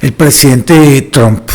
el presidente Trump.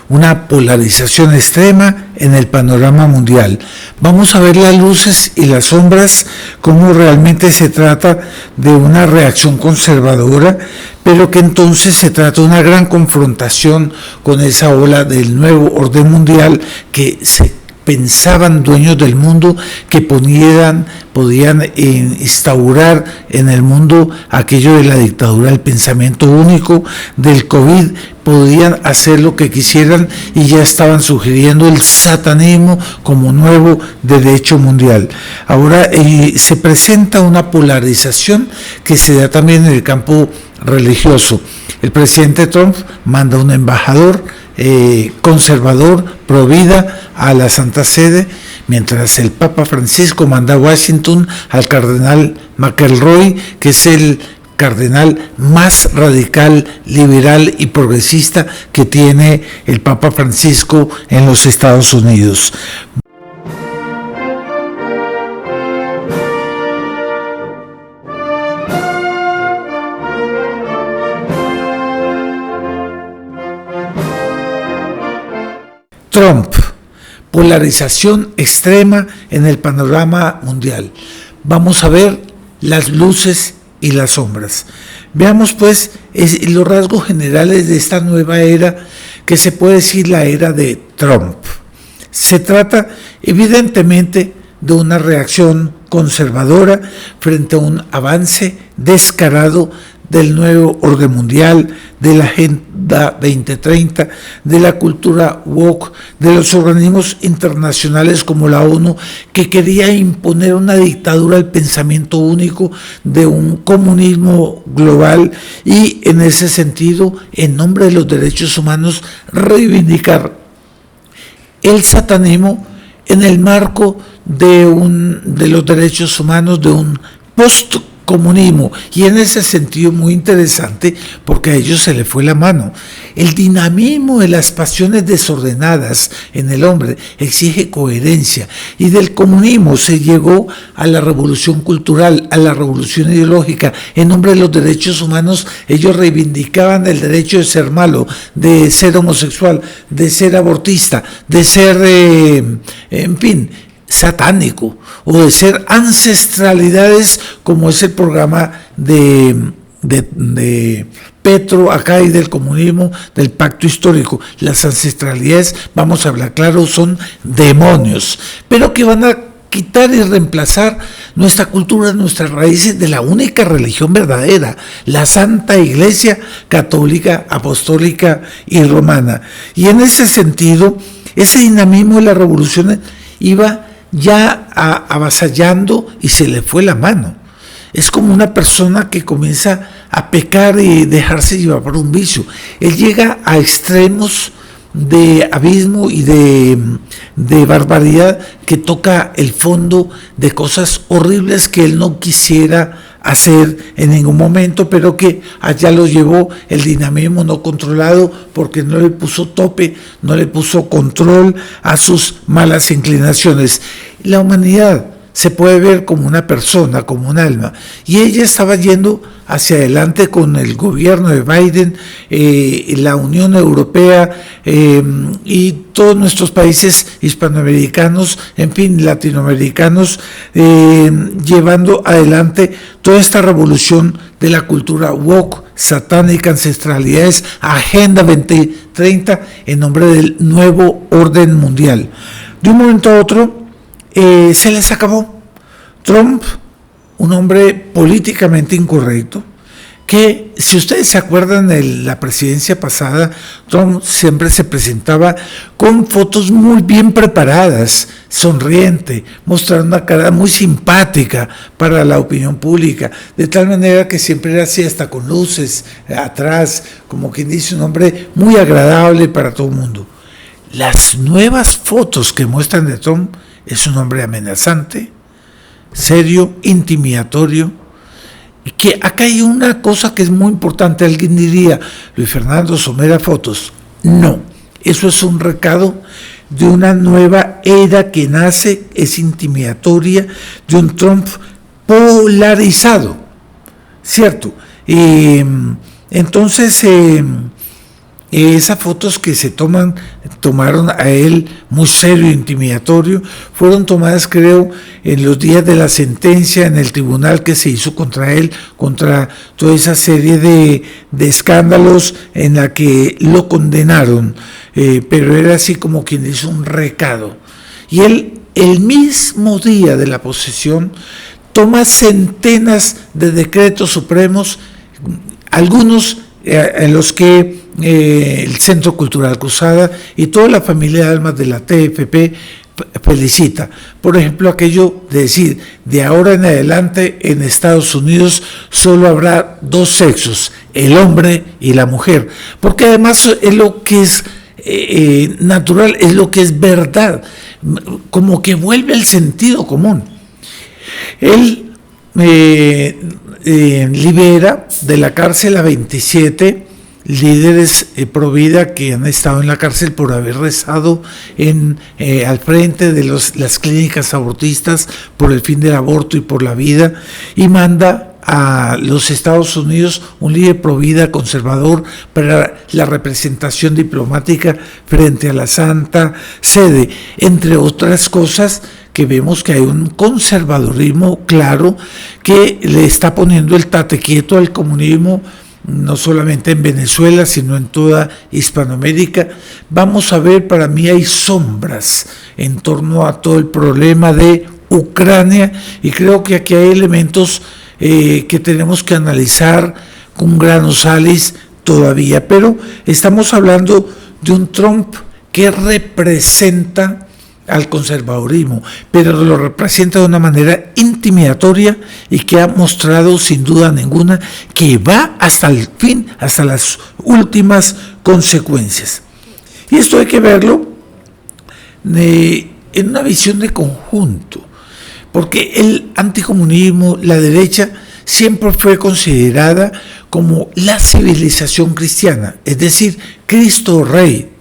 Una polarización extrema en el panorama mundial. Vamos a ver las luces y las sombras, cómo realmente se trata de una reacción conservadora, pero que entonces se trata de una gran confrontación con esa ola del nuevo orden mundial que se pensaban dueños del mundo, que podían instaurar en el mundo aquello de la dictadura del pensamiento único, del COVID, podían hacer lo que quisieran y ya estaban sugiriendo el satanismo como nuevo derecho mundial. Ahora se presenta una polarización que se da también en el campo religioso. El presidente Trump manda un embajador conservador, pro vida, a la Santa Sede, mientras el Papa Francisco manda a Washington al cardenal McElroy, que es el cardenal más radical, liberal y progresista que tiene el Papa Francisco en los Estados Unidos. Trump, polarización extrema en el panorama mundial. Vamos a ver las luces y las sombras. Veamos pues los rasgos generales de esta nueva era, que se puede decir la era de Trump. Se trata evidentemente de una reacción conservadora frente a un avance descarado del nuevo orden mundial, de la Agenda 2030, de la cultura woke, de los organismos internacionales como la ONU, que quería imponer una dictadura del pensamiento único, de un comunismo global y en ese sentido, en nombre de los derechos humanos, reivindicar el satanismo en el marco de los derechos humanos, de un postcomunismo, y en ese sentido muy interesante porque a ellos se le fue la mano. El dinamismo de las pasiones desordenadas en el hombre exige coherencia, y del comunismo se llegó a la revolución cultural, a la revolución ideológica. En nombre de los derechos humanos, ellos reivindicaban el derecho de ser malo, de ser homosexual, de ser abortista, de ser, en fin, satánico, o de ser ancestralidades, como es el programa de Petro acá y del comunismo, del pacto histórico. Las ancestralidades, vamos a hablar claro, son demonios, pero que van a quitar y reemplazar nuestra cultura, nuestras raíces de la única religión verdadera, la Santa Iglesia Católica, Apostólica y Romana. Y en ese sentido, ese dinamismo de la revolución iba ya avasallando y se le fue la mano. Es como una persona que comienza a pecar y dejarse llevar por un vicio. Él llega a extremos de abismo y de barbaridad que toca el fondo de cosas horribles que él no quisiera hacer en ningún momento, pero que allá lo llevó el dinamismo no controlado, porque no le puso tope, no le puso control a sus malas inclinaciones. La humanidad se puede ver como una persona, como un alma, y ella estaba yendo hacia adelante con el gobierno de Biden, la Unión Europea y todos nuestros países hispanoamericanos, en fin, latinoamericanos, llevando adelante toda esta revolución de la cultura woke, satánica, ancestralidades, Agenda 2030, en nombre del nuevo orden mundial. De un momento a otro, se les acabó. Trump, un hombre políticamente incorrecto, que si ustedes se acuerdan de la presidencia pasada, Trump siempre se presentaba con fotos muy bien preparadas, sonriente, mostrando una cara muy simpática para la opinión pública, de tal manera que siempre era así, hasta con luces atrás, como quien dice, un hombre muy agradable para todo el mundo. Las nuevas fotos que muestran de Trump es un hombre amenazante, serio, intimidatorio, y que acá hay una cosa que es muy importante. Alguien diría, Luis Fernando, somera fotos. No, eso es un recado de una nueva era que nace, es intimidatoria, de un Trump polarizado, ¿cierto? Entonces, esas fotos que tomaron a él muy serio, intimidatorio, fueron tomadas, creo, en los días de la sentencia, en el tribunal que se hizo contra él, contra toda esa serie de escándalos en la que lo condenaron, pero era así como quien hizo un recado. Y él, el mismo día de la posesión, toma centenas de decretos supremos, algunos en los que el Centro Cultural Cruzada y toda la familia de almas de la TFP felicita. Por ejemplo, aquello de decir, de ahora en adelante en Estados Unidos solo habrá dos sexos, el hombre y la mujer, porque además es lo que es natural, es lo que es verdad, como que vuelve el sentido común. Él libera de la cárcel a 27 líderes pro vida que han estado en la cárcel por haber rezado al frente de las clínicas abortistas por el fin del aborto y por la vida, y manda a los Estados Unidos un líder pro vida conservador para la representación diplomática frente a la Santa Sede, entre otras cosas, que vemos que hay un conservadurismo claro que le está poniendo el tate quieto al comunismo, no solamente en Venezuela, sino en toda Hispanoamérica. Vamos a ver, para mí hay sombras en torno a todo el problema de Ucrania, y creo que aquí hay elementos que tenemos que analizar con granos salis todavía, pero estamos hablando de un Trump que representa al conservadurismo, pero lo representa de una manera intimidatoria y que ha mostrado sin duda ninguna que va hasta el fin, hasta las últimas consecuencias. Y esto hay que verlo en una visión de conjunto, porque el anticomunismo, la derecha, siempre fue considerada como la civilización cristiana, es decir, Cristo Rey.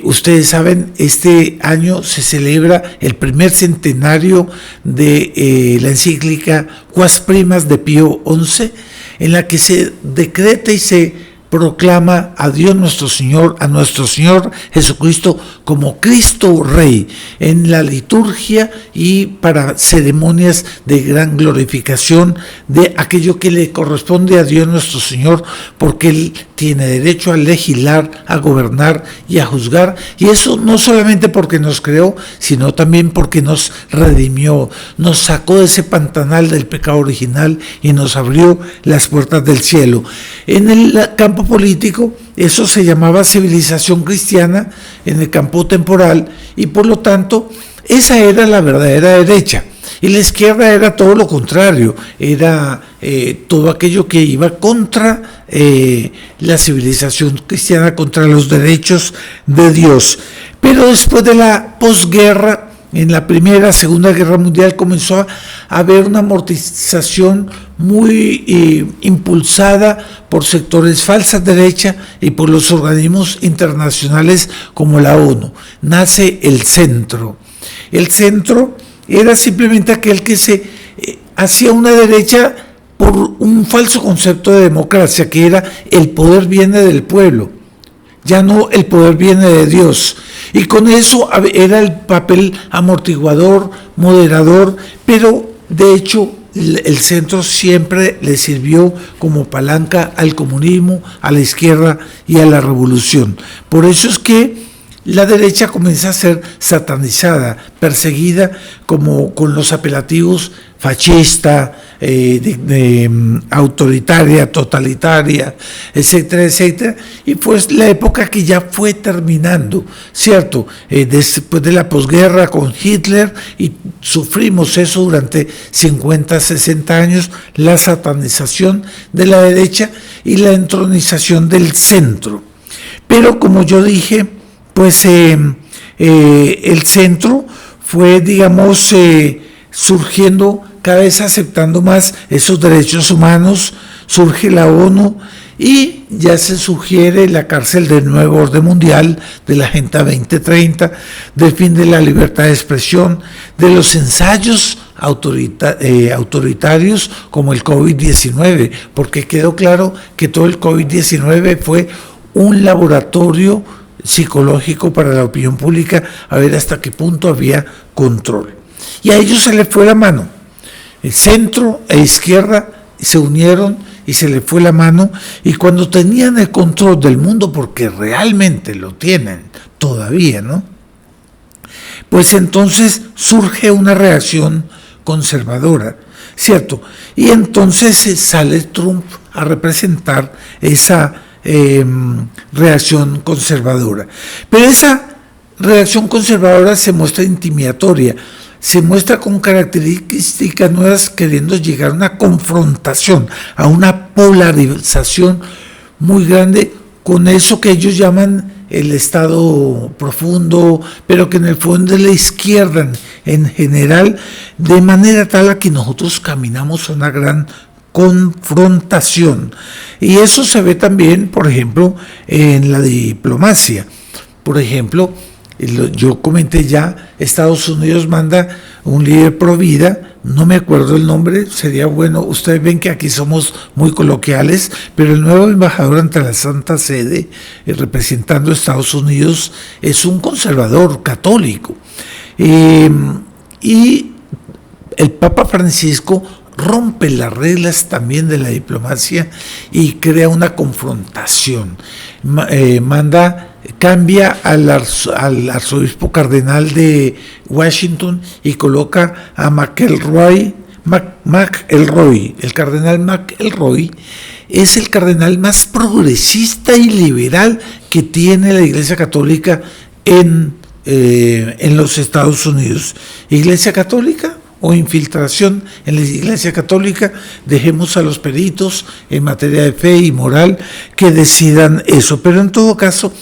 Ustedes saben, este año se celebra el primer centenario de la encíclica Quas Primas de Pío XI, en la que se decreta y se proclama a Dios nuestro Señor, a nuestro Señor Jesucristo como Cristo Rey en la liturgia y para ceremonias de gran glorificación de aquello que le corresponde a Dios nuestro Señor, porque Él tiene derecho a legislar, a gobernar y a juzgar, y eso no solamente porque nos creó, sino también porque nos redimió, nos sacó de ese pantanal del pecado original y nos abrió las puertas del cielo. En el campo político, eso se llamaba civilización cristiana en el campo temporal, y por lo tanto esa era la verdadera derecha, y la izquierda era todo lo contrario, era todo aquello que iba contra la civilización cristiana, contra los derechos de Dios. Pero después de la posguerra, en la Primera, Segunda Guerra Mundial, comenzó a haber una amortización muy impulsada por sectores falsas derecha y por los organismos internacionales como la ONU. Nace el centro. El centro era simplemente aquel que se hacía una derecha por un falso concepto de democracia, que era el poder viene del pueblo, ya no el poder viene de Dios. Y con eso era el papel amortiguador, moderador, pero de hecho el centro siempre le sirvió como palanca al comunismo, a la izquierda y a la revolución. Por eso es que la derecha comienza a ser satanizada, perseguida como con los apelativos fascista, autoritaria, totalitaria, etcétera, etcétera, y pues la época que ya fue terminando, ¿cierto? Después de la posguerra con Hitler, y sufrimos eso durante 50, 60 años, la satanización de la derecha y la entronización del centro. Pero como yo dije, pues el centro fue, digamos, surgiendo cada vez, aceptando más esos derechos humanos, surge la ONU y ya se sugiere la cárcel del nuevo orden mundial, de la Agenda 2030, del fin de la libertad de expresión, de los ensayos autoritarios como el COVID-19, porque quedó claro que todo el COVID-19 fue un laboratorio psicológico para la opinión pública, a ver hasta qué punto había control. Y a ellos se les fue la mano. El centro e izquierda se unieron y se les fue la mano, y cuando tenían el control del mundo, porque realmente lo tienen todavía, ¿no? Pues entonces surge una reacción conservadora, ¿cierto? Y entonces sale Trump a representar esa reacción conservadora. Pero esa reacción conservadora se muestra intimidatoria, se muestra con características nuevas, queriendo llegar a una confrontación, a una polarización muy grande con eso que ellos llaman el Estado profundo, pero que en el fondo de la izquierda en general, de manera tal a que nosotros caminamos a una gran confrontación. Y eso se ve también, por ejemplo, en la diplomacia. Por ejemplo, yo comenté ya, Estados Unidos manda un líder pro vida, no me acuerdo el nombre, sería bueno, ustedes ven que aquí somos muy coloquiales, pero el nuevo embajador ante la Santa Sede, representando a Estados Unidos, es un conservador católico. Y el Papa Francisco rompe las reglas también de la diplomacia y crea una confrontación. Cambia al arzobispo cardenal de Washington y coloca a McElroy. El cardenal McElroy es el cardenal más progresista y liberal que tiene la Iglesia Católica en los Estados Unidos. Iglesia Católica o infiltración en la Iglesia Católica, dejemos a los peritos en materia de fe y moral que decidan eso. Pero en todo caso,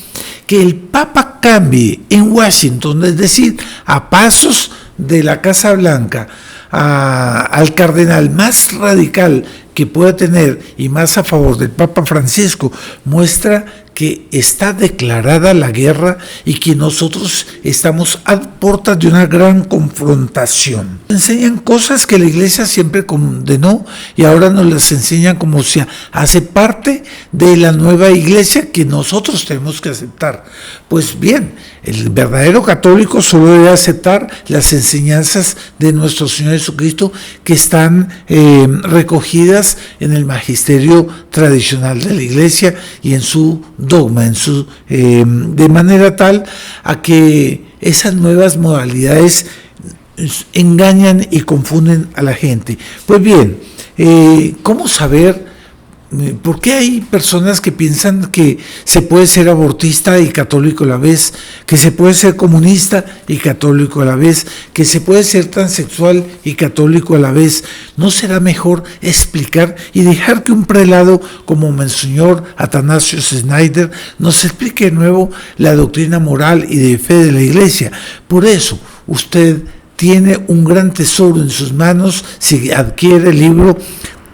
que el Papa cambie en Washington, es decir, a pasos de la Casa Blanca, al cardenal más radical que pueda tener y más a favor del Papa Francisco, muestra que está declarada la guerra y que nosotros estamos a puertas de una gran confrontación. Enseñan cosas que la Iglesia siempre condenó y ahora nos las enseñan como si hace parte de la nueva Iglesia que nosotros tenemos que aceptar. Pues bien, el verdadero católico solo debe aceptar las enseñanzas de nuestro Señor Jesucristo que están recogidas en el magisterio tradicional de la Iglesia y en su dogma, de manera tal a que esas nuevas modalidades engañan y confunden a la gente. Pues bien, ¿cómo saber? ¿Por qué hay personas que piensan que se puede ser abortista y católico a la vez, que se puede ser comunista y católico a la vez, que se puede ser transexual y católico a la vez? ¿No será mejor explicar y dejar que un prelado como Monseñor Atanasio Schneider nos explique de nuevo la doctrina moral y de fe de la Iglesia? Por eso, usted tiene un gran tesoro en sus manos si adquiere el libro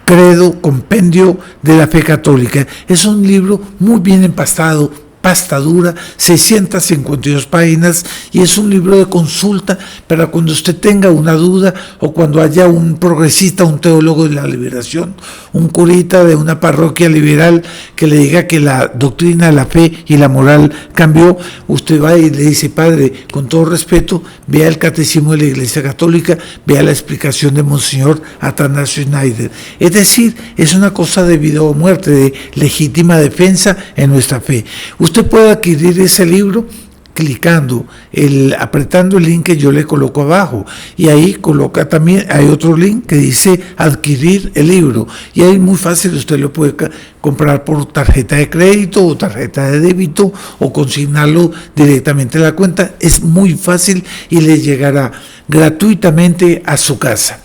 Credo, Compendio de la Fe Católica. Es un libro muy bien empastado, pasta dura, 652 páginas, y es un libro de consulta para cuando usted tenga una duda o cuando haya un progresista, un teólogo de la liberación, un curita de una parroquia liberal que le diga que la doctrina, la fe y la moral cambió. Usted va y le dice: padre, con todo respeto, vea el catecismo de la Iglesia Católica, vea la explicación de Monseñor Atanasio Schneider. Es decir, es una cosa de vida o muerte, de legítima defensa en nuestra fe. Usted puede adquirir ese libro apretando el link que yo le coloco abajo, y ahí coloca también, hay otro link que dice adquirir el libro, y ahí muy fácil usted lo puede comprar por tarjeta de crédito o tarjeta de débito o consignarlo directamente a la cuenta. Es muy fácil y le llegará gratuitamente a su casa.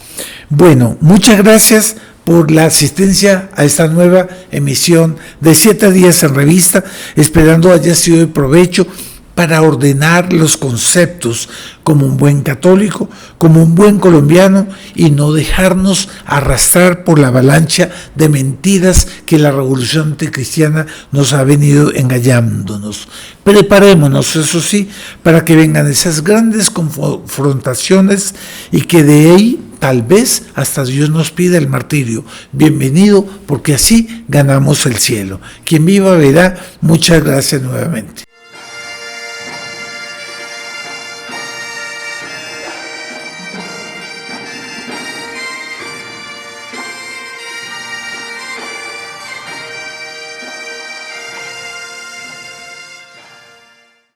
Bueno, muchas gracias por la asistencia a esta nueva emisión de 7 días en revista, esperando haya sido de provecho para ordenar los conceptos como un buen católico, como un buen colombiano, y no dejarnos arrastrar por la avalancha de mentiras que la revolución anticristiana nos ha venido engañándonos. Preparémonos, eso sí, para que vengan esas grandes confrontaciones y que de ahí tal vez hasta Dios nos pida el martirio. Bienvenido, porque así ganamos el cielo. Quien viva verá. Muchas gracias nuevamente.